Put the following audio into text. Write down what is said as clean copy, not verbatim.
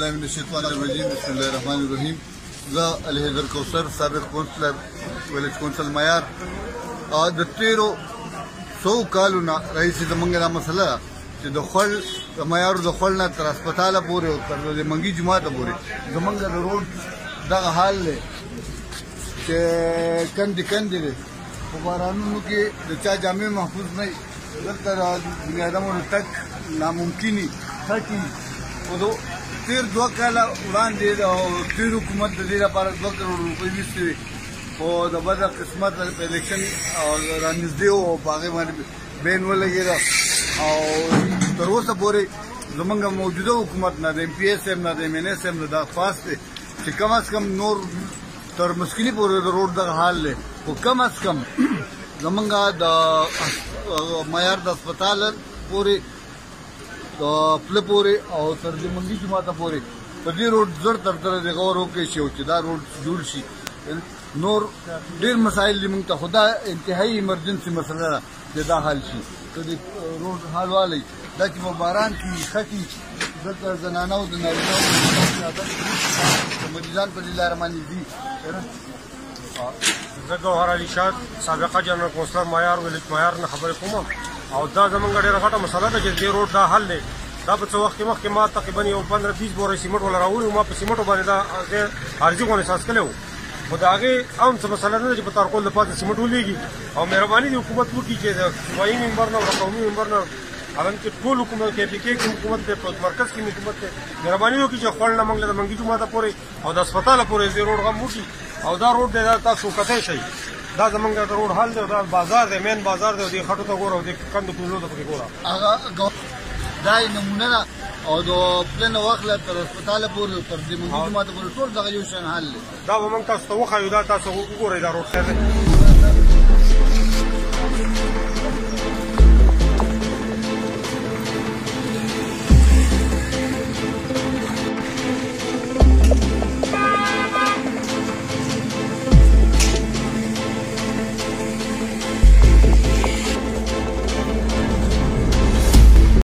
بالله من الشیطان الرجیم بسم الله الرحمن الرحیم. زه الحیدر کوثر سابق کونسلر ویلیج کونسل معیار د 1300 کالو نه راهیسې زموږ دا مسله ده چې د خوړ د معیارو د خوړ نه تر هسپتاله پورې او تر د منګي جوماته پورې زموږ د روډ دغه حال دی چې کندې کندې دی. په بارانونو کې د چا جامې محفوظ نه وي، دلته د بني ادمانو تګ ناممکن وي. خټې خو د تېر 2 کاله وړاندې د تېر حکومت د دې لپاره 2 کروړ روپۍ ویستې وې، خو د بده قسمت په الیکشن رانږدې و او په هغې باندې بین ولګېده او تر اوسه پورې زموږ موجوده حکومت نه د ایم پي اے صاحب نه د ایم این اے صاحب نه دا خواست دی چې کم از کم نور تر مسکیني پورې د روډ دغه حال دی، خو کم از کم زموږ د معیار د هسپتال پورې د پله پورې او تر د منګي جوماته پورې په دې روډ زر تر تر د غور وکړی شي چې دا روډ جوړ شي. نور ډېر مسایل دي موږ ته، خو دا انتهایي ایمرجنسي مسله ده چې دا حل شي. که د روډ حال والی دا چې په باران کې خټي دلته زنانه او د نارینه د مریضان په دې لاره باندې ځي. زه ګوهر علي شاه سابقه جنرال کونسلر معیار ویلیج معیار نه خبرې کوم او دا زموږ ډېره غټه مسله ده چې دې روډ دا حل دی. دا په څه وخت کې مخکې ما تقریبا یو 15-20 بورې سیمټ ولا راوړي وو، ما په سیمټو باندې دا عرضي غونې اساس کړی وو، خو د هغې هم څه مسله نه ده چې په تارکول د پاسه سیمټ ولېږي. او مهرباني د حکومت وکړي چې د صوبایي ممبر نه او د قومي ممبر نه هغه کې ټول حکومت کې پی کې حکومت دی، په مرکز کې حکومت دی، مهرباني وکړي چې خوړ نه موږ له منګي جوماته پورې او د هسپتاله پورې دې روډ غم وکړي او دا روډ دی دا تاسو کتی شئ. دا زموږ د روډ حل دی او دا بازار دی، مین بازار دی او دې خټو ته ګوره او دې کندو کوزو ته پکې ګوره. هغه دا یې نمونه ده او د پلن واخله تر هسپتاله پورې تر دې منګي جوماته پورې ټول دغه یو شان حل دی. دا به موږ تاسو ته وښایو، دا تاسو وګورئ دا روډ ښه دی.